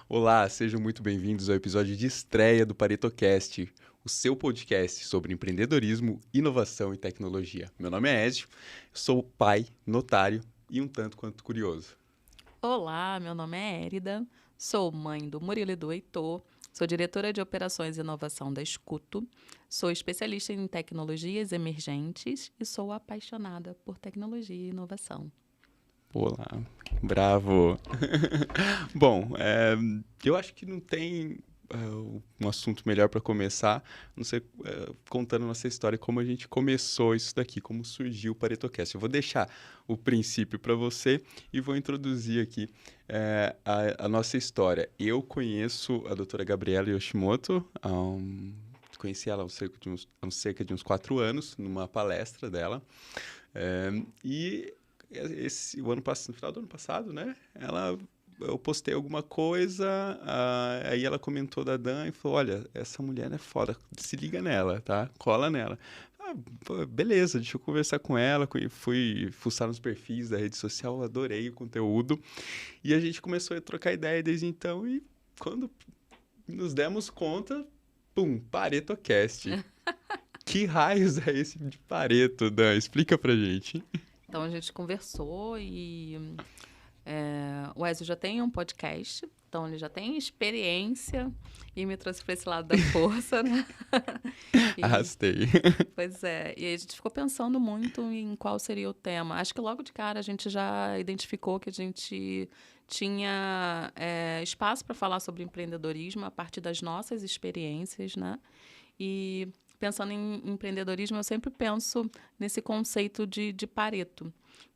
Olá, sejam muito bem-vindos ao episódio de estreia do ParetoCast, o seu podcast sobre empreendedorismo, inovação e tecnologia. Meu nome é Ezio, sou pai, notário e um tanto quanto curioso. Olá, meu nome é Érida, sou mãe do Murilo e do Heitor, sou diretora de operações e inovação da Escuto, sou especialista em tecnologias emergentes e sou apaixonada por tecnologia e inovação. Olá, bravo! Bom, eu acho que não tem um assunto melhor para começar, não sei, contando nossa história, como a gente começou isso daqui, como surgiu o ParetoCast. Eu vou deixar o princípio para você e vou introduzir aqui a nossa história. Eu conheço a doutora Gabriela Yoshimoto, conheci ela há cerca de uns 4 anos, numa palestra dela, e no final do ano passado, né? Eu postei alguma coisa, aí ela comentou da Dan e falou: Olha, essa mulher é foda, se liga nela, tá? Cola nela. Pô, beleza, deixa eu conversar com ela. Fui fuçar nos perfis da rede social, adorei o conteúdo. E a gente começou a trocar ideia desde então. E quando nos demos conta, pum, ParetoCast. Que raios é esse de Pareto, Dan? Explica pra gente. Então a gente conversou e o Ezio já tem um podcast, então ele já tem experiência e me trouxe para esse lado da força, né? E, Arrastei. Pois é, e aí a gente ficou pensando muito em qual seria o tema. Acho que logo de cara a gente já identificou que a gente tinha espaço para falar sobre empreendedorismo a partir das nossas experiências, né? E pensando em empreendedorismo, eu sempre penso nesse conceito de Pareto,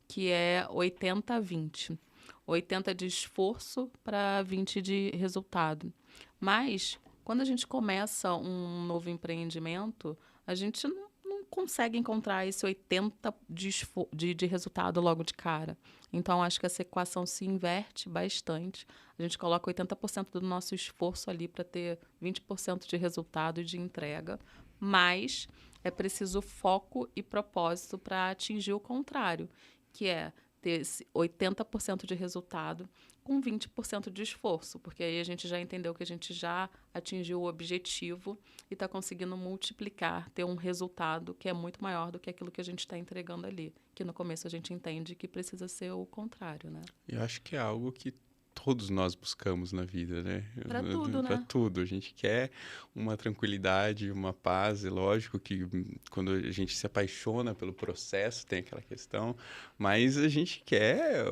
que é 80-20. 80 de esforço para 20 de resultado. Mas, quando a gente começa um novo empreendimento, a gente não consegue encontrar esse 80 de resultado logo de cara. Então, acho que essa equação se inverte bastante. A gente coloca 80% do nosso esforço ali para ter 20% de resultado e de entrega, mas é preciso foco e propósito para atingir o contrário, que é ter esse 80% de resultado com 20% de esforço, porque aí a gente já entendeu que a gente já atingiu o objetivo e está conseguindo multiplicar, ter um resultado que é muito maior do que aquilo que a gente está entregando ali, que no começo a gente entende que precisa ser o contrário, né? Eu acho que é algo que todos nós buscamos na vida, né? Para tudo, Para né? tudo. A gente quer uma tranquilidade, uma paz. E lógico que quando a gente se apaixona pelo processo, tem aquela questão. Mas a gente quer,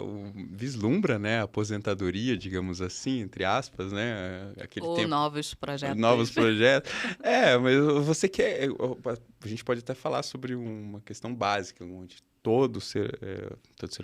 vislumbra, né? A aposentadoria, digamos assim, entre aspas, né? Aquele Ou tempo, novos novos projetos. projetos. Mas você quer. A gente pode até falar sobre uma questão básica, onde todo ser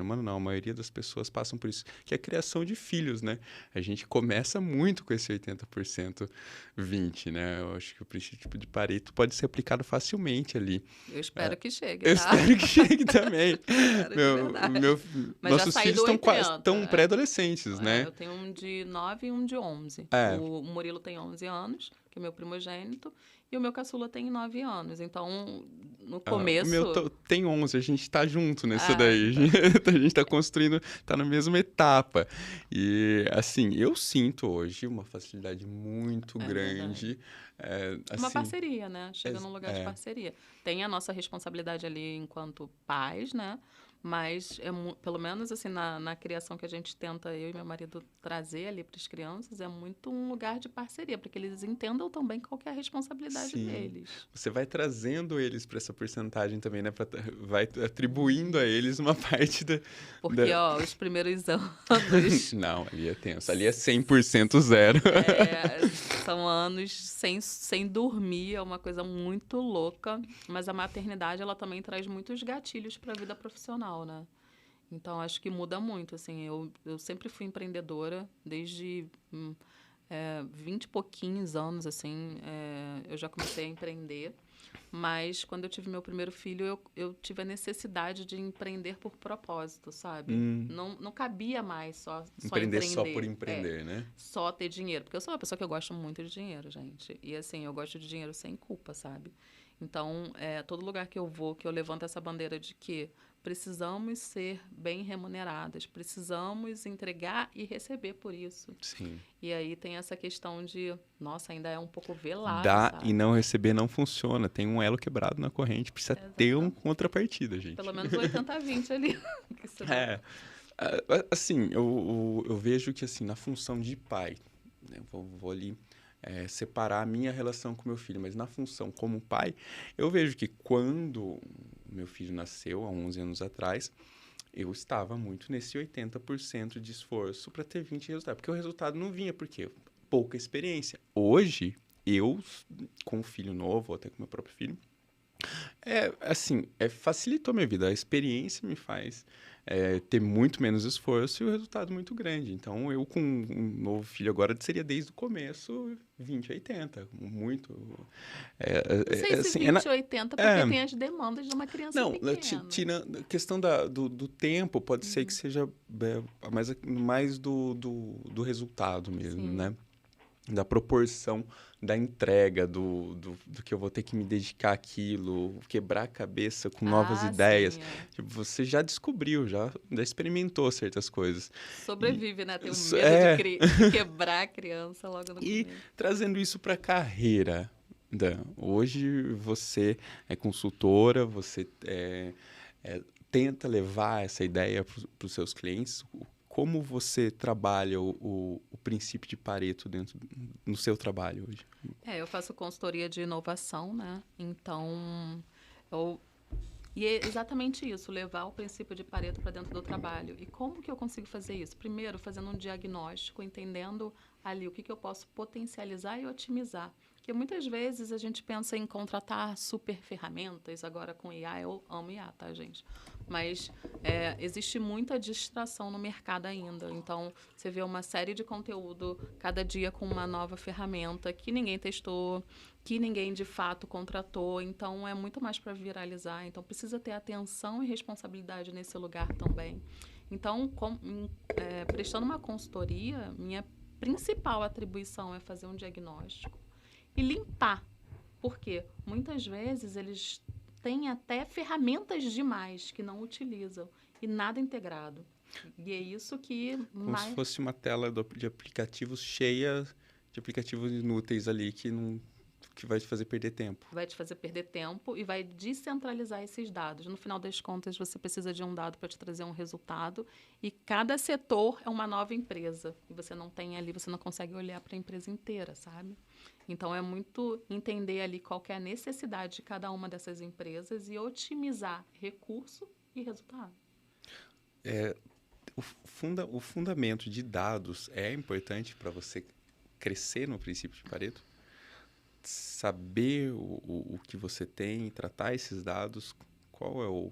humano não, a maioria das pessoas passam por isso, que é a criação de filhos, né? A gente começa muito com esse 80% 20, né? Eu acho que o princípio de Pareto pode ser aplicado facilmente ali. Eu espero que chegue, Eu tá? espero que chegue também. Espero de verdade. Mas já Nossos saí filhos do estão 80. tão pré-adolescentes, né? Eu tenho um de 9 e um de 11. É, O Murilo tem 11 anos, que é meu primogênito, e o meu caçula tem 9 anos. Então, no O meu começo... tem 11, a gente tá junto nessa Ah, daí. então, A gente tá construindo, tá na mesma etapa. E, assim, eu sinto hoje uma facilidade muito é verdade. grande. Uma Assim, parceria, né? Chega num lugar de é, parceria. Tem a nossa responsabilidade ali enquanto pais, né? Mas, pelo menos assim, na criação que a gente tenta, eu e meu marido, trazer ali para as crianças, é muito um lugar de parceria, para que eles entendam também qual que é a responsabilidade sim. deles. Você vai trazendo eles para essa porcentagem também, né? Vai atribuindo a eles uma parte Porque, da... ó, os primeiros anos Não, ali é tenso. Ali é 100% zero. são anos sem dormir, é uma coisa muito louca. Mas a maternidade, ela também traz muitos gatilhos para a vida profissional, né? Então, acho que muda muito, assim. Eu sempre fui empreendedora, desde 20 e pouquinhos anos, assim, eu já comecei a empreender. Mas, quando eu tive meu primeiro filho, eu tive a necessidade de empreender por propósito, sabe? Hum, Não cabia mais só empreender só por empreender. empreender, né? Só ter dinheiro. Porque eu sou uma pessoa que eu gosto muito de dinheiro, gente. E, assim, eu gosto de dinheiro sem culpa, sabe? Então, todo lugar que eu vou, que eu levanto essa bandeira de que precisamos ser bem remuneradas, precisamos entregar e receber por isso. Sim. E aí tem essa questão de, nossa, ainda é um pouco velado, Dar sabe? e não receber não funciona. Tem um elo quebrado na corrente. Precisa ter uma Exatamente. contrapartida, gente. Pelo menos 80-20 ali. que se dá. É. Assim, eu vejo que, assim, na função de pai, né, vou ali separar a minha relação com meu filho, mas na função como pai, eu vejo que quando meu filho nasceu, há 11 anos atrás, eu estava muito nesse 80% de esforço para ter 20 de resultado, porque o resultado não vinha, porque pouca experiência. Hoje, eu, com um filho novo, ou até com meu próprio filho, assim, facilitou minha vida. A experiência me faz ter muito menos esforço e o resultado muito grande. Então, eu com um novo filho agora, seria desde o começo 20-80. Muito. Não sei se Assim, 20-80, porque tem as demandas de uma criança não, pequena. tira a questão do tempo, pode ser que seja mais do resultado mesmo, Sim. né? Da proporção da entrega, do que eu vou ter que me dedicar àquilo, quebrar a cabeça com novas ideias. Sim, é. Tipo, você já descobriu, já experimentou certas coisas. Sobrevive, né? Tem um Isso medo de quebrar a criança logo no E começo. trazendo isso para a carreira, Dan, hoje você é consultora, você tenta levar essa ideia para os seus clientes. Como você trabalha o princípio de Pareto no seu trabalho hoje? Eu faço consultoria de inovação, né? Então, eu... E é exatamente isso, levar o princípio de Pareto para dentro do trabalho. E como que eu consigo fazer isso? Primeiro, fazendo um diagnóstico, entendendo ali o que eu posso potencializar e otimizar. Porque muitas vezes a gente pensa em contratar super ferramentas, agora com IA, eu amo IA, tá, gente? Mas existe muita distração no mercado ainda. Então, você vê uma série de conteúdo, cada dia com uma nova ferramenta que ninguém testou, que ninguém de fato contratou. Então, é muito mais para viralizar. Então, precisa ter atenção e responsabilidade nesse lugar também. Então, prestando uma consultoria, minha principal atribuição é fazer um diagnóstico e limpar. Porque muitas vezes eles têm até ferramentas demais que não utilizam e nada integrado. E é isso que Como se fosse uma tela de aplicativos cheia de aplicativos inúteis ali que vai te fazer perder tempo. Vai te fazer perder tempo e vai descentralizar esses dados. No final das contas, você precisa de um dado para te trazer um resultado e cada setor é uma nova empresa. E você não tem ali, você não consegue olhar para a empresa inteira, sabe? Então, é muito entender ali qual que é a necessidade de cada uma dessas empresas e otimizar recurso e resultado. O fundamento de dados é importante para você crescer no princípio de Pareto? Saber o que você tem, tratar esses dados, qual é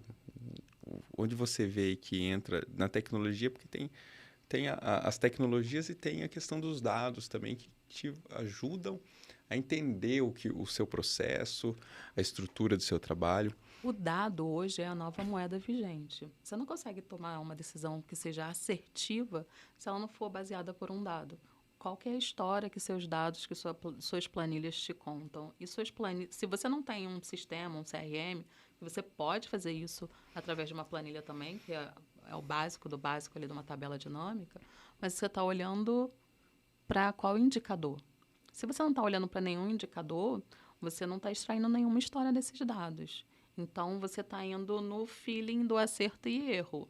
onde você vê que entra na tecnologia, porque tem as tecnologias e tem a questão dos dados também que te ajudam a entender o seu processo, a estrutura do seu trabalho. O dado hoje é a nova moeda vigente. Você não consegue tomar uma decisão que seja assertiva se ela não for baseada por um dado. Qual que é a história que seus dados, que suas planilhas te contam? E se você não tem um sistema, um CRM, você pode fazer isso através de uma planilha também, que é o básico do básico ali de uma tabela dinâmica, mas você está olhando para qual indicador? Se você não está olhando para nenhum indicador, você não está extraindo nenhuma história desses dados. Então, você está indo no feeling do acerto e erro.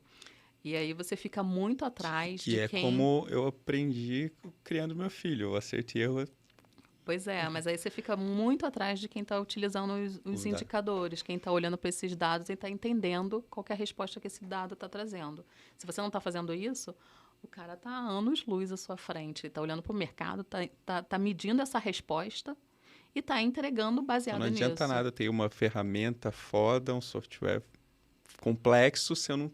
E aí você fica muito atrás que de é quem... como eu aprendi criando meu filho. O acerto e erro. Pois é, mas aí você fica muito atrás de quem está utilizando os indicadores, quem está olhando para esses dados e está entendendo qual que é a resposta que esse dado está trazendo. Se você não está fazendo isso, o cara está a anos-luz à sua frente. Ele está olhando para o mercado, está medindo essa resposta e está entregando baseado Então não nisso. adianta nada ter uma ferramenta foda, um software complexo, se eu não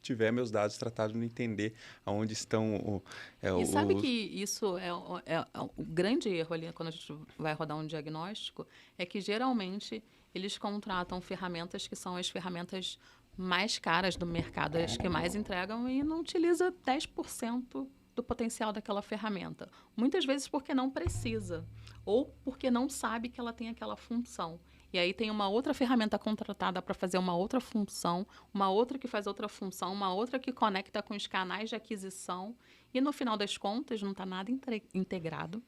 tiver meus dados tratados, não entender aonde estão E sabe que isso é o grande erro ali, quando a gente vai rodar um diagnóstico, é que geralmente eles contratam ferramentas que são as ferramentas mais caras do mercado, as que mais entregam e não utiliza 10% do potencial daquela ferramenta. Muitas vezes porque não precisa ou porque não sabe que ela tem aquela função. E aí tem uma outra ferramenta contratada para fazer uma outra função, uma outra que faz outra função, uma outra que conecta com os canais de aquisição. E no final das contas, não está nada integrado.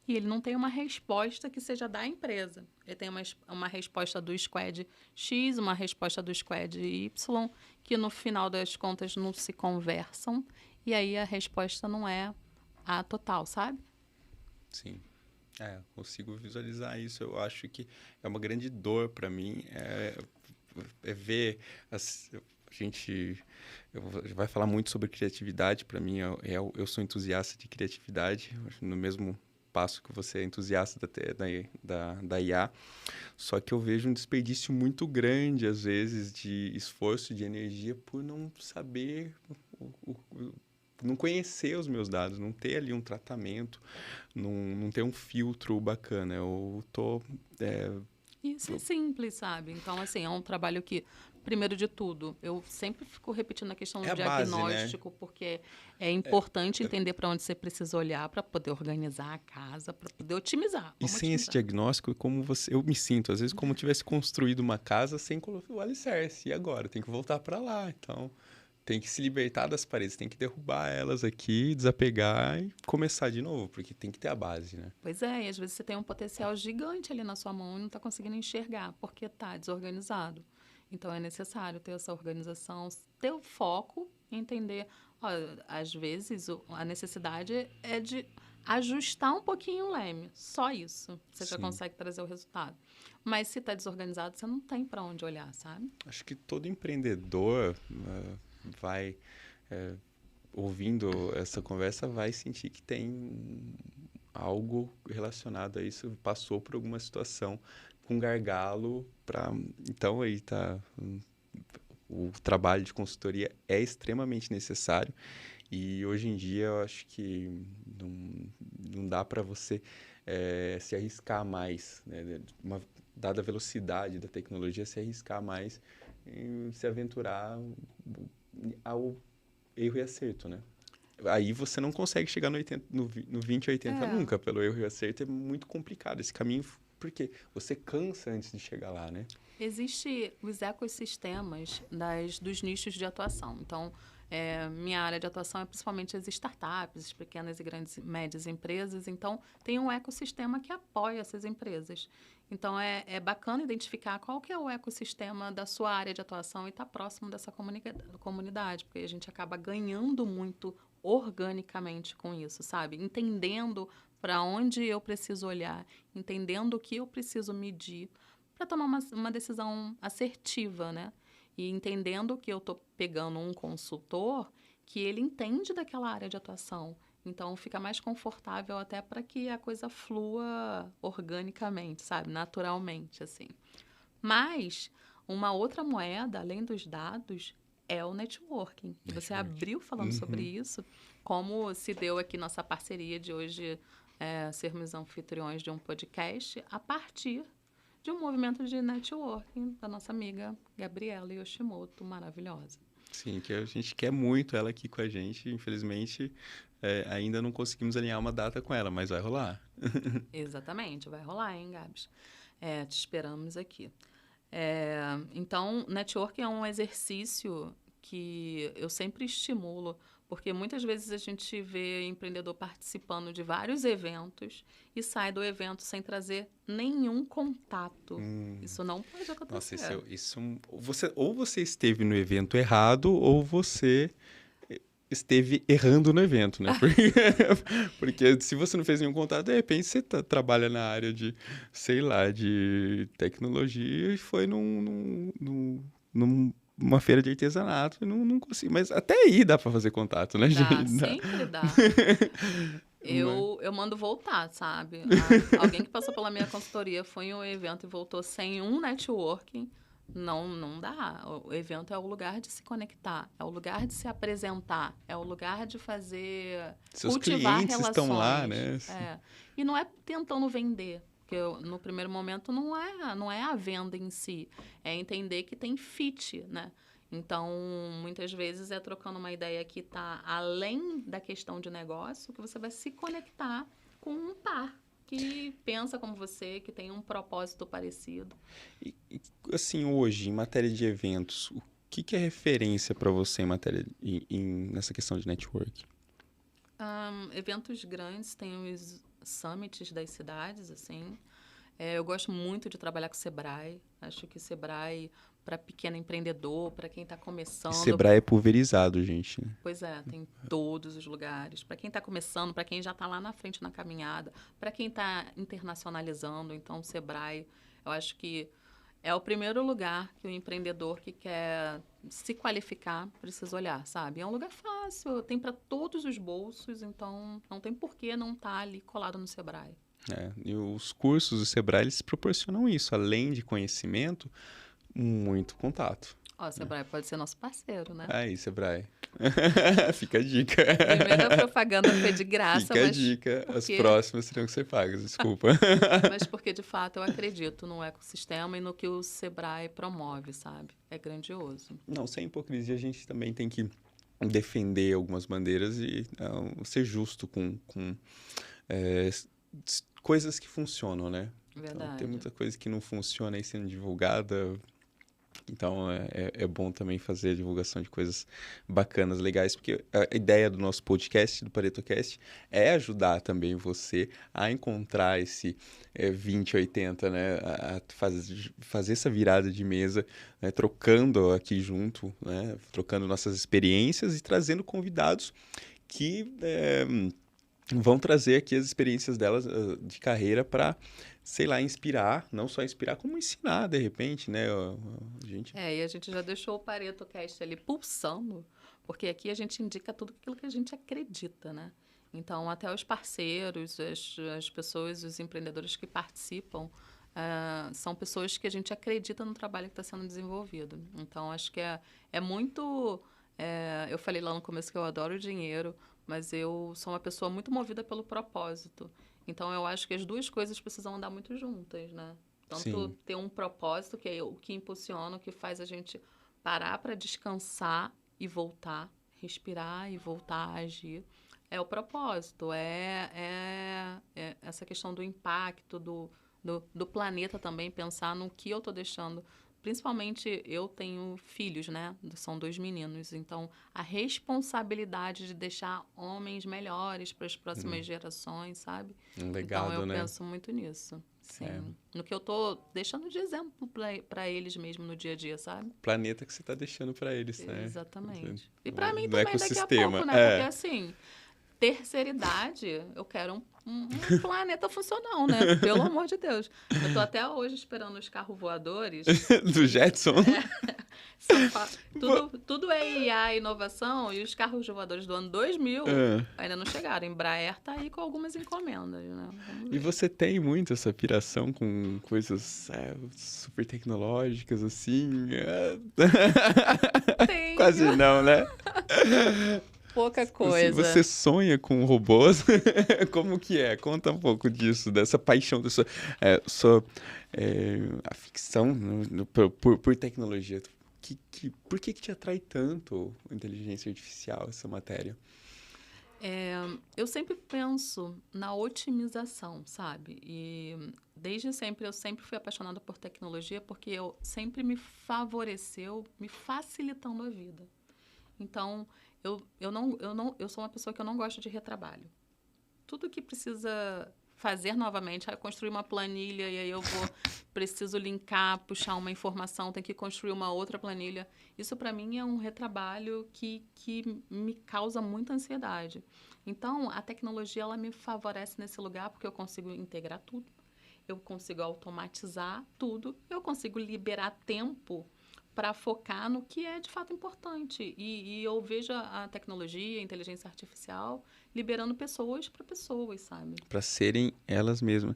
E ele não tem uma resposta que seja da empresa. Ele tem uma resposta do squad X, uma resposta do squad Y, que no final das contas não se conversam. E aí a resposta não é a total, sabe? Sim. Consigo visualizar isso. Eu acho que é uma grande dor para mim ver a gente vai falar muito sobre criatividade. Para mim, eu sou entusiasta de criatividade, no mesmo passo que você é entusiasta da IA. Só que eu vejo um desperdício muito grande, às vezes, de esforço, de energia, por não saber não conhecer os meus dados, não ter ali um tratamento, não ter um filtro bacana. Isso é simples, sabe? Então, assim, é um trabalho que, primeiro de tudo, eu sempre fico repetindo a questão do diagnóstico, base, né? Porque é importante entender para onde você precisa olhar para poder organizar a casa, para poder otimizar. E sem esse diagnóstico, eu me sinto, às vezes, como eu tivesse construído uma casa sem colocar o alicerce. E agora? Tem que voltar para lá. Então, tem que se libertar das paredes, tem que derrubar elas aqui, desapegar e começar de novo, porque tem que ter a base, né? Pois é, e às vezes você tem um potencial gigante ali na sua mão e não está conseguindo enxergar, porque está desorganizado. Então, é necessário ter essa organização, ter o foco e entender. Às vezes, a necessidade é de ajustar um pouquinho o leme. Só isso. Você já consegue trazer o resultado. Mas se está desorganizado, você não tem para onde olhar, sabe? Acho que todo empreendedor vai, ouvindo essa conversa, vai sentir que tem algo relacionado a isso, passou por alguma situação com gargalo. Então, aí tá. O trabalho de consultoria é extremamente necessário e hoje em dia eu acho que não dá para você se arriscar mais, né? Dada a velocidade da tecnologia, se arriscar mais em se aventurar ao erro e acerto, né? Aí você não consegue chegar no 20 e 80 nunca, pelo erro e acerto, é muito complicado esse caminho, porque você cansa antes de chegar lá, né? Existem os ecossistemas dos nichos de atuação. Então, minha área de atuação é principalmente as startups, as pequenas e grandes médias empresas. Então, tem um ecossistema que apoia essas empresas. Então, é bacana identificar qual que é o ecossistema da sua área de atuação e estar próximo dessa comunidade, porque a gente acaba ganhando muito organicamente com isso, sabe? Entendendo para onde eu preciso olhar, entendendo o que eu preciso medir para tomar uma decisão assertiva, né? E entendendo que eu estou pegando um consultor que ele entende daquela área de atuação. Então, fica mais confortável até para que a coisa flua organicamente, sabe? Naturalmente, assim. Mas, uma outra moeda, além dos dados, é o networking. E você abriu falando sobre isso, como se deu aqui nossa parceria de hoje sermos anfitriões de um podcast a partir de um movimento de networking da nossa amiga Gabriela Yoshimoto, maravilhosa. Sim, que a gente quer muito ela aqui com a gente. Infelizmente, ainda não conseguimos alinhar uma data com ela, mas vai rolar. Exatamente, vai rolar, hein, Gabs? Te esperamos aqui. Então, networking é um exercício que eu sempre estimulo, porque muitas vezes a gente vê empreendedor participando de vários eventos e sai do evento sem trazer nenhum contato. Isso não pode acontecer. Nossa, ou você esteve no evento errado, ou você esteve errando no evento, né? Porque se você não fez nenhum contato, de repente você trabalha na área de, sei lá, de tecnologia e foi numa feira de artesanato e não consigo. Mas até aí dá para fazer contato, né, gente? Sempre dá. Eu mando voltar, sabe? Alguém que passou pela minha consultoria foi em um evento e voltou sem um networking. Não dá. O evento é o lugar de se conectar, é o lugar de se apresentar, é o lugar de fazer, seus cultivar clientes relações. Estão lá, né? E não é tentando vender, porque no primeiro momento não é a venda em si, é entender que tem fit, né? Então, muitas vezes é trocando uma ideia que está além da questão de negócio que você vai se conectar com um par que pensa como você, que tem um propósito parecido. Assim, hoje, em matéria de eventos, o que é referência para você em matéria nessa questão de network? Eventos grandes, tem os summits das cidades, assim. Eu gosto muito de trabalhar com o Sebrae. Acho que o Sebrae, para pequeno empreendedor, para quem está E começando... Sebrae é pulverizado, gente, né? Pois é, tem em todos os lugares. Para quem está começando, para quem já está lá na frente na caminhada, para quem está internacionalizando, então o Sebrae, eu acho que é o primeiro lugar que o empreendedor que quer se qualificar precisa olhar, sabe? É um lugar fácil, tem para todos os bolsos, então não tem por que não estar ali colado no Sebrae. E os cursos do Sebrae, eles proporcionam isso, além de conhecimento, muito contato. Ó, o Sebrae pode ser nosso parceiro, né? Aí, Sebrae. Fica a dica. Primeira propaganda foi de graça, Fica a mas dica. As porque... próximas terão que ser pagas, desculpa. Mas porque, de fato, eu acredito no ecossistema e no que o Sebrae promove, sabe? É grandioso. Não, sem hipocrisia, a gente também tem que defender algumas bandeiras e ser justo com coisas que funcionam, né? Verdade. Então, tem muita coisa que não funciona aí sendo divulgada. Então, é bom também fazer a divulgação de coisas bacanas, legais, porque a ideia do nosso podcast, do ParetoCast, é ajudar também você a encontrar esse 20-80, né? A fazer essa virada de mesa, né? Trocando aqui junto, né? Trocando nossas experiências e trazendo convidados que vão trazer aqui as experiências delas de carreira para, sei lá, inspirar, não só inspirar, como ensinar, de repente, né? Gente... E a gente já deixou o ParetoCast ali pulsando, porque aqui a gente indica tudo aquilo que a gente acredita, né? Então, até os parceiros, as pessoas, os empreendedores que participam, são pessoas que a gente acredita no trabalho que está sendo desenvolvido. Então, acho que é muito... eu falei lá no começo que eu adoro o dinheiro, mas eu sou uma pessoa muito movida pelo propósito. Então, eu acho que as duas coisas precisam andar muito juntas, né? Tanto Sim. ter um propósito, que é o que impulsiona, o que faz a gente parar para descansar e voltar, respirar e voltar a agir. É o propósito, é essa questão do impacto do planeta também, pensar no que eu estou deixando. Principalmente, eu tenho filhos, né? São 2 meninos. Então, a responsabilidade de deixar homens melhores para as próximas gerações, sabe? Um legado, então, eu né? penso muito nisso. Sim. No que eu tô deixando de exemplo para eles mesmo no dia a dia, sabe? Planeta que você está deixando para eles, né? Exatamente. E para mim No também daqui a pouco, né? Porque assim, terceira idade, eu quero um planeta funcional, né? Pelo amor de Deus. Eu tô até hoje esperando os carros voadores. Do Jetson? Tudo é IA, inovação, e os carros voadores do ano 2000 ainda não chegaram. Embraer tá aí com algumas encomendas, né? E você tem muito essa piração com coisas super tecnológicas, assim? Tenho. Quase não, né? Pouca coisa. Você sonha com robôs? Como que é? Conta um pouco disso, dessa paixão, da sua aficção por tecnologia. Por que te atrai tanto a inteligência artificial, essa matéria? Eu sempre penso na otimização, sabe? E desde sempre, eu sempre fui apaixonada por tecnologia porque eu sempre me favoreceu, me facilitando a vida. Então, eu sou uma pessoa que eu não gosto de retrabalho. Tudo que precisa fazer novamente, construir uma planilha e aí preciso linkar, puxar uma informação, tem que construir uma outra planilha. Isso para mim é um retrabalho que me causa muita ansiedade. Então, a tecnologia ela me favorece nesse lugar porque eu consigo integrar tudo, eu consigo automatizar tudo, eu consigo liberar tempo para focar no que é de fato importante. E eu vejo a tecnologia, a inteligência artificial, liberando pessoas para pessoas, sabe? Para serem elas mesmas.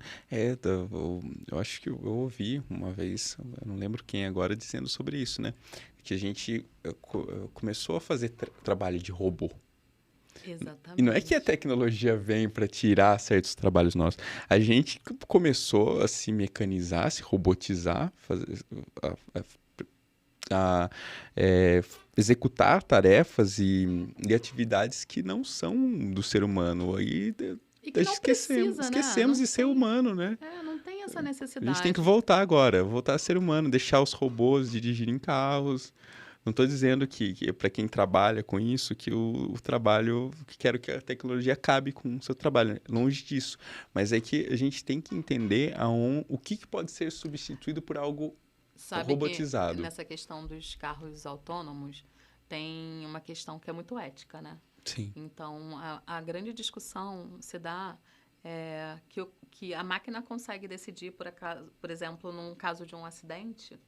Eu acho que eu ouvi uma vez, eu não lembro quem agora, dizendo sobre isso, né? Que a gente começou a fazer trabalho de robô. Exatamente. E não é que a tecnologia vem para tirar certos trabalhos nossos. A gente começou a se mecanizar, a se robotizar, executar tarefas e atividades que não são do ser humano. E que não precisa, esquecemos né? de ser humano, né? Não tem essa A necessidade. gente tem que voltar agora, voltar a ser humano, deixar os robôs dirigirem carros. Não estou dizendo que para quem trabalha com isso, que o trabalho, que quero que a tecnologia acabe com o seu trabalho. Longe disso. Mas é que a gente tem que entender o que pode ser substituído por algo Sabe robotizado. que nessa questão dos carros autônomos tem uma questão que é muito ética, né? Sim. Então, a grande discussão se dá que a máquina consegue decidir, por exemplo, num caso de um acidente,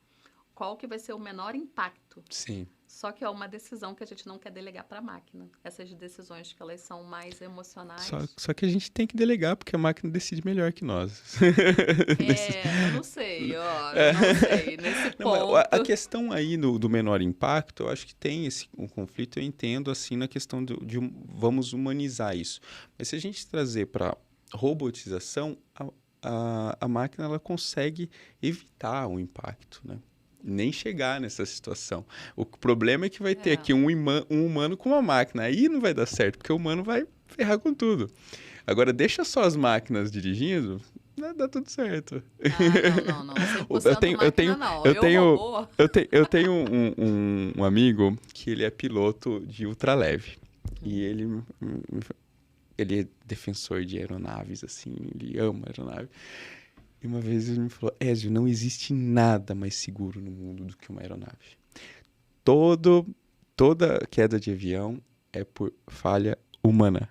qual que vai ser o menor impacto. Sim. Só que é uma decisão que a gente não quer delegar para a máquina. Essas decisões que elas são mais emocionais. Só que a gente tem que delegar, porque a máquina decide melhor que nós. Eu não sei, eu não sei. Nesse ponto... A questão aí do menor impacto, eu acho que tem um conflito, eu entendo, assim, na questão de vamos humanizar isso. Mas se a gente trazer para robotização, a máquina ela consegue evitar o impacto, né? Nem chegar nessa situação. O problema é que vai ter aqui um humano com uma máquina. Aí não vai dar certo, porque o humano vai ferrar com tudo. Agora, deixa só as máquinas dirigindo, dá tudo certo. Não. 100% máquina não. Eu tenho um amigo que ele é piloto de ultraleve. E ele é defensor de aeronaves, assim, ele ama aeronave. E uma vez ele me falou, Ézio, não existe nada mais seguro no mundo do que uma aeronave. Toda queda de avião é por falha humana.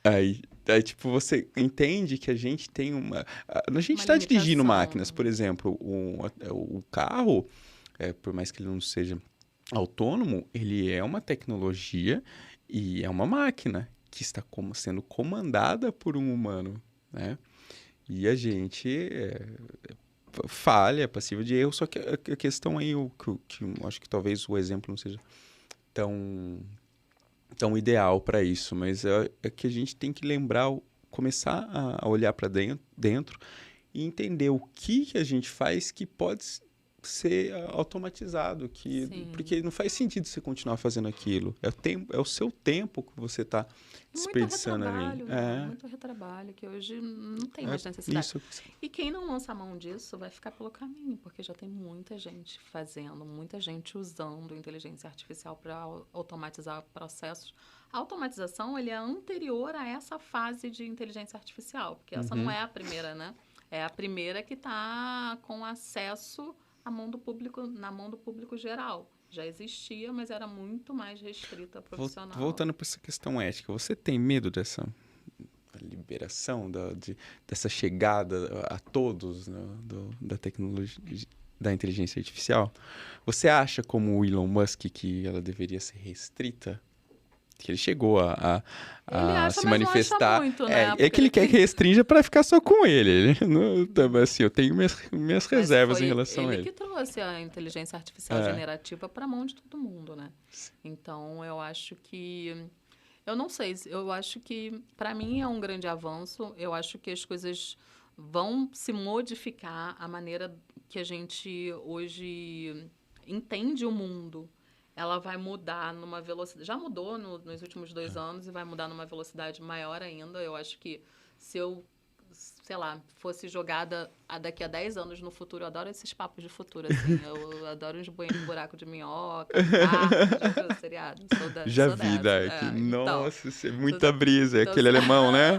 Aí, tipo, você entende que a gente tem a gente está dirigindo máquinas, por exemplo, o carro, por mais que ele não seja autônomo, ele é uma tecnologia e é uma máquina que está sendo comandada por um humano, né? E a gente falha, é passível de erro, só que a questão aí, que eu acho que talvez o exemplo não seja tão ideal para isso, mas é que a gente tem que começar a olhar para dentro e entender o que a gente faz que pode ser automatizado, porque não faz sentido você continuar fazendo aquilo. É o seu tempo que você está desperdiçando ali. Muito retrabalho, que hoje não tem mais necessidade. E quem não lança a mão disso vai ficar pelo caminho, porque já tem muita gente fazendo, muita gente usando inteligência artificial para automatizar processos. A automatização ele é anterior a essa fase de inteligência artificial, porque essa não é a primeira, né? É a primeira que está com acesso na mão do público geral. Já existia, mas era muito mais restrita a profissional. Voltando para essa questão ética, você tem medo dessa liberação, dessa chegada a todos, né, da tecnologia, da inteligência artificial? Você acha, como o Elon Musk, que ela deveria ser restrita? Que ele chegou a se manifestar. Muito, né? É que ele quer que restrinja para ficar só com ele. Assim, eu tenho minhas reservas em relação a ele. Ele que trouxe a inteligência artificial generativa para a mão de todo mundo, né? Então, eu acho que... Eu não sei, eu acho que, para mim, é um grande avanço. Eu acho que as coisas vão se modificar, a maneira que a gente hoje entende o mundo. Ela vai mudar numa velocidade... Já mudou nos últimos 2 anos e vai mudar numa velocidade maior ainda. Eu acho que se eu, sei lá, fosse jogada daqui a 10 anos no futuro... Eu adoro esses papos de futuro, assim. Eu adoro uns buracos de minhoca, já seriado. Já vi, Dark. Nossa, isso é muita brisa. É aquele alemão, né?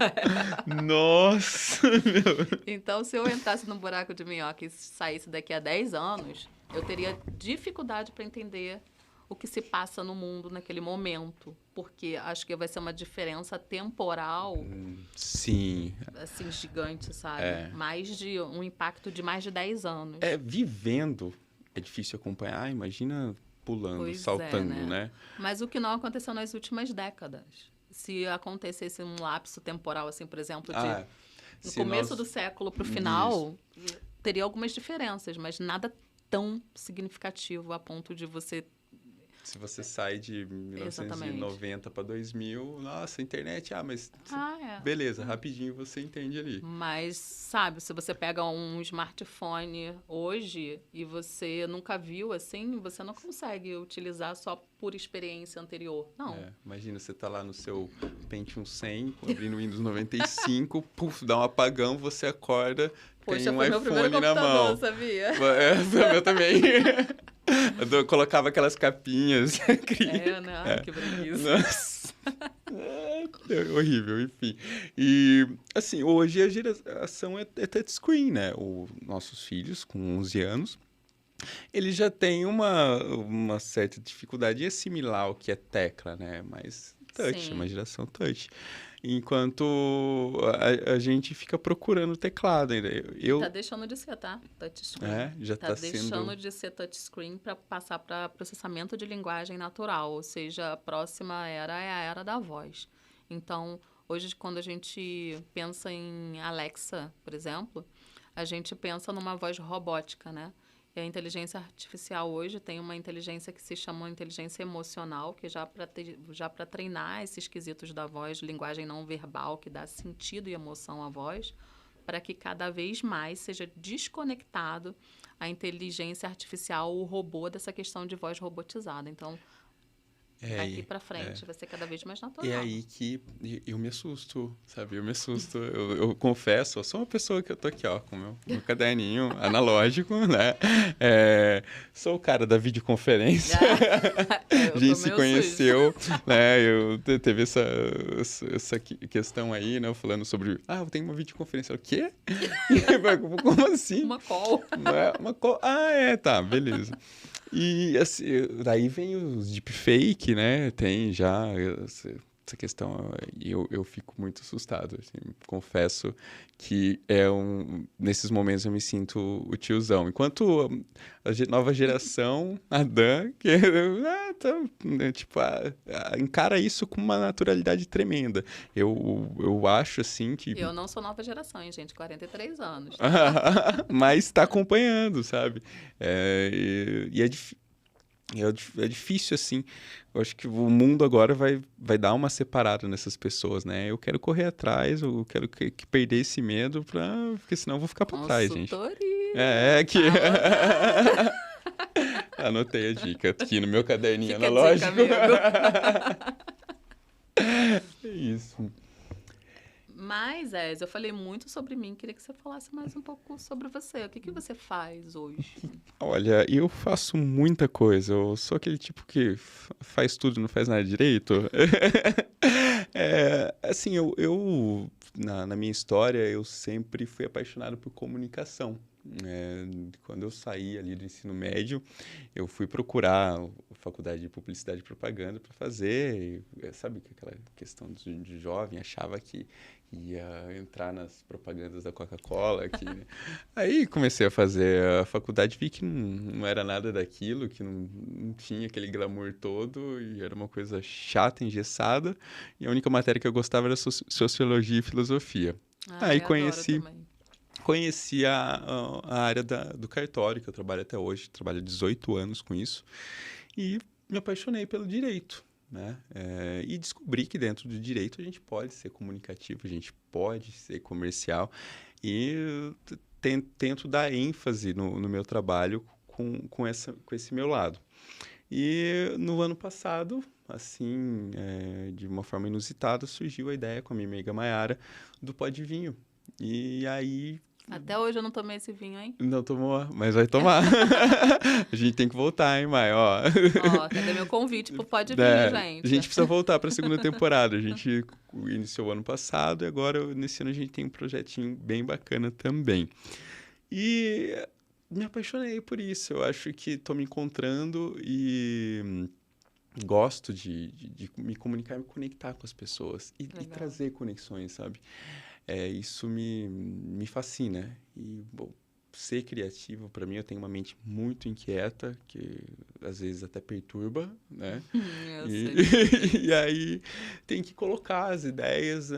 Nossa, meu. Então, se eu entrasse num buraco de minhoca e saísse daqui a 10 anos... Eu teria dificuldade para entender o que se passa no mundo naquele momento, porque acho que vai ser uma diferença temporal, sim, assim, gigante, sabe? Um impacto de mais de 10 anos. Vivendo é difícil acompanhar, imagina pulando, saltando, né? Mas o que não aconteceu nas últimas décadas. Se acontecesse um lapso temporal, assim, por exemplo, no começo do século para o final, teria algumas diferenças, mas nada tão significativo a ponto de você Se você sai de 1990 para 2000, nossa, internet, mas beleza, rapidinho você entende ali. Mas, sabe, se você pega um smartphone hoje e você nunca viu, assim, você não consegue utilizar só por experiência anterior, não. Imagina, você tá lá no seu Pentium 100, abrindo o Windows 95, puf, dá um apagão, você acorda, Poxa, tem um foi meu primeiro iPhone na computador, mão. sabia? Eu também. Eu colocava aquelas capinhas. Né? Que preguiça. Nossa. É horrível, enfim. E, assim, hoje a geração é touchscreen, né? Os nossos filhos, com 11 anos, eles já têm uma certa dificuldade em assimilar o que é tecla, né? Mas touch, uma geração touch. Enquanto a gente fica procurando teclado ainda. Tá deixando de ser, tá? Touchscreen. Já tá deixando de ser touchscreen para passar para processamento de linguagem natural, ou seja, a próxima era é a era da voz. Então, hoje, quando a gente pensa em Alexa, por exemplo, a gente pensa numa voz robótica, né? E a inteligência artificial hoje tem uma inteligência que se chama inteligência emocional, que já para treinar esses quesitos da voz, linguagem não verbal, que dá sentido e emoção à voz, para que cada vez mais seja desconectado a inteligência artificial, o robô, dessa questão de voz robotizada. Então, daqui para frente vai ser cada vez mais natural. É aí que eu me assusto, sabe? Eu me assusto. Eu confesso, eu sou uma pessoa que eu tô aqui, ó, com meu caderninho analógico, né? Sou o cara da videoconferência. A gente se conheceu, né? Teve essa questão aí, né? Falando sobre, eu tenho uma videoconferência. O quê? Como assim? Uma call. Uma call. Tá, beleza. E assim, daí vem os deepfake, né? Tem já essa questão. Eu fico muito assustado. Assim, confesso que nesses momentos eu me sinto o tiozão. Enquanto a nova geração, a Dan, que encara isso com uma naturalidade tremenda. Eu acho assim que. Eu não sou nova geração, hein, gente? 43 anos. Mas está acompanhando, sabe? É difícil, assim. Eu acho que o mundo agora vai dar uma separada nessas pessoas, né? Eu quero correr atrás, eu quero que perder esse medo, porque senão eu vou ficar para trás, gente. Que... Anotei a dica aqui no meu caderninho analógico. Isso. Mas, eu falei muito sobre mim. Queria que você falasse mais um pouco sobre você. O que você faz hoje? Olha, eu faço muita coisa. Eu sou aquele tipo que faz tudo e não faz nada direito. Assim, na minha história, eu sempre fui apaixonado por comunicação. Quando eu saí ali do ensino médio, eu fui procurar a faculdade de publicidade e propaganda para fazer. Sabe aquela questão de jovem, achava que ia entrar nas propagandas da Coca-Cola. Aí comecei a fazer a faculdade, vi que não era nada daquilo, que não tinha aquele glamour todo, e era uma coisa chata, engessada, e a única matéria que eu gostava era sociologia e filosofia. Aí conheci a área do cartório, que eu trabalho até hoje, trabalho há 18 anos com isso, e me apaixonei pelo direito, né? E descobri que dentro do direito a gente pode ser comunicativo, a gente pode ser comercial, e tento dar ênfase no meu trabalho com esse meu lado. E no ano passado, assim, de uma forma inusitada, surgiu a ideia com a minha amiga Mayara do Pó de Vinho. E aí... Até hoje eu não tomei esse vinho, hein? Não tomou, mas vai tomar. A gente tem que voltar, hein, Mai? Ó, cadê meu convite pro Pó de Vinho, gente? A gente precisa voltar para a segunda temporada. A gente iniciou ano passado e agora, nesse ano, a gente tem um projetinho bem bacana também. E me apaixonei por isso. Eu acho que estou me encontrando e gosto de me comunicar e me conectar com as pessoas. E trazer conexões, sabe? Isso me fascina. E, bom, ser criativo, para mim, eu tenho uma mente muito inquieta, que às vezes até perturba, né? E aí tem que colocar as ideias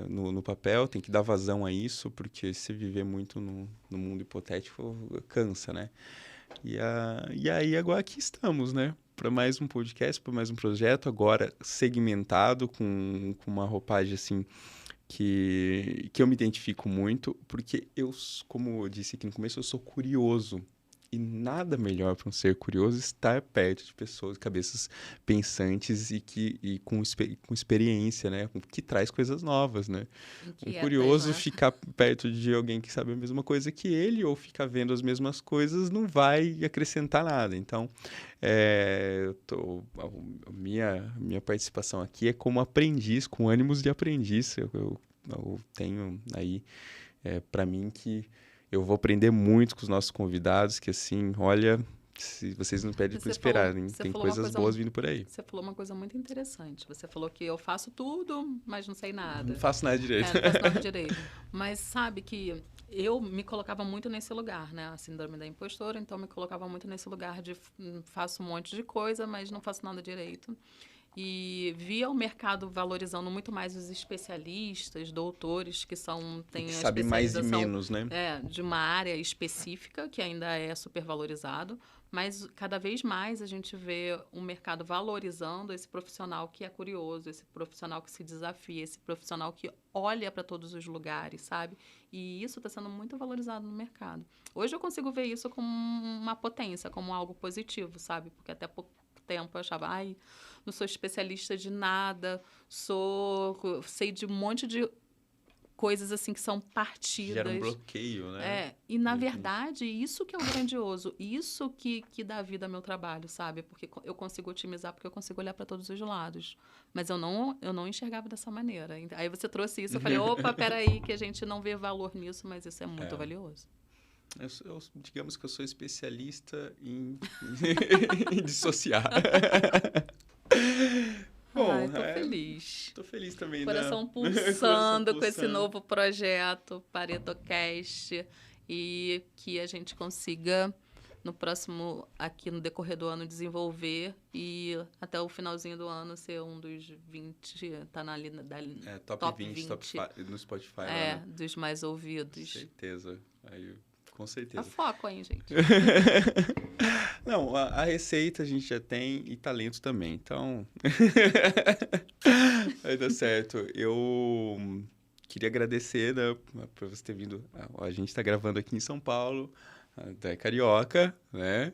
no papel, tem que dar vazão a isso, porque se viver muito no mundo hipotético, cansa, né? E aí agora aqui estamos, né? mais um podcast, para mais um projeto, agora segmentado, com uma roupagem assim que eu me identifico muito, porque eu, como eu disse aqui no começo, eu sou curioso. E nada melhor para um ser curioso estar perto de pessoas, cabeças pensantes e com experiência, né? Que traz coisas novas, né? Um Inquietas, curioso né? ficar perto de alguém que sabe a mesma coisa que ele ou ficar vendo as mesmas coisas não vai acrescentar nada. Então, a minha participação aqui é como aprendiz, com ânimos de aprendiz. Eu tenho aí, para mim, que eu vou aprender muito com os nossos convidados, que assim, olha, se vocês não pedem para esperarem, tem coisas boas vindo por aí. Você falou uma coisa muito interessante. Você falou que eu faço tudo, mas não sei nada. Não faço nada direito. Não faço nada direito. Mas sabe que eu me colocava muito nesse lugar, né? A síndrome da impostora, então me colocava muito nesse lugar de faço um monte de coisa, mas não faço nada direito. E via o mercado valorizando muito mais os especialistas, doutores, que têm a sabe mais e especialização menos, né? de uma área específica, que ainda é super valorizado, mas cada vez mais a gente vê o mercado valorizando esse profissional que é curioso, esse profissional que se desafia, esse profissional que olha para todos os lugares, sabe? E isso está sendo muito valorizado no mercado. Hoje eu consigo ver isso como uma potência, como algo positivo, sabe? Porque até pouco tempo eu achava, não sou especialista de nada, sei de um monte de coisas assim que são partidas. Gera um bloqueio, né? E na verdade, isso que é o grandioso, isso que dá vida ao meu trabalho, sabe? Porque eu consigo otimizar, porque eu consigo olhar para todos os lados. Mas eu não enxergava dessa maneira. Aí você trouxe isso, eu falei, opa, peraí, que a gente não vê valor nisso, mas isso é muito valioso. Digamos que eu sou especialista em dissociar. Bom, tô feliz. Tô feliz também, Coração né? pulsando com esse novo projeto, ParetoCast, e que a gente consiga, no próximo, aqui no decorrer do ano, desenvolver e até o finalzinho do ano ser um dos 20, tá na top 20 no Spotify. Né? Dos mais ouvidos. Certeza. Com certeza. Tá foco, hein, gente? Não, a receita a gente já tem e talento também, então vai dar certo. Eu queria agradecer, né, por você ter vindo. A gente está gravando aqui em São Paulo, da Carioca, né?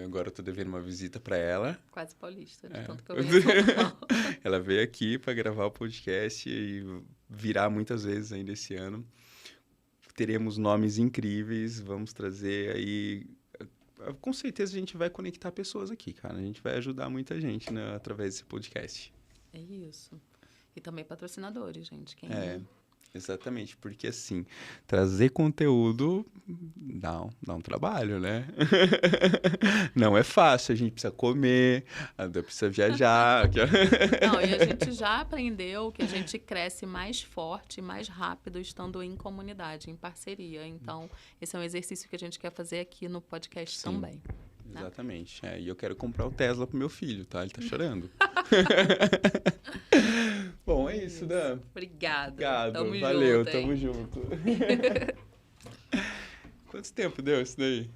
Agora eu tô devendo uma visita para ela. Quase paulista, de tanto que eu venho em São Paulo. Ela veio aqui para gravar o podcast e virá muitas vezes ainda esse ano. Teremos nomes incríveis, vamos trazer aí... Com certeza a gente vai conectar pessoas aqui, cara. A gente vai ajudar muita gente, né, através desse podcast. É isso. E também patrocinadores, gente. Exatamente. Porque, assim, trazer conteúdo dá um trabalho, né? Não é fácil. A gente precisa comer, precisa viajar. Não, e a gente já aprendeu que a gente cresce mais forte e mais rápido estando em comunidade, em parceria. Então, esse é um exercício que a gente quer fazer aqui no podcast também. Exatamente. E eu quero comprar o Tesla pro meu filho, tá? Ele tá chorando. Bom, é isso, Dan. Obrigada. Valeu, tamo junto. Quanto tempo deu isso daí?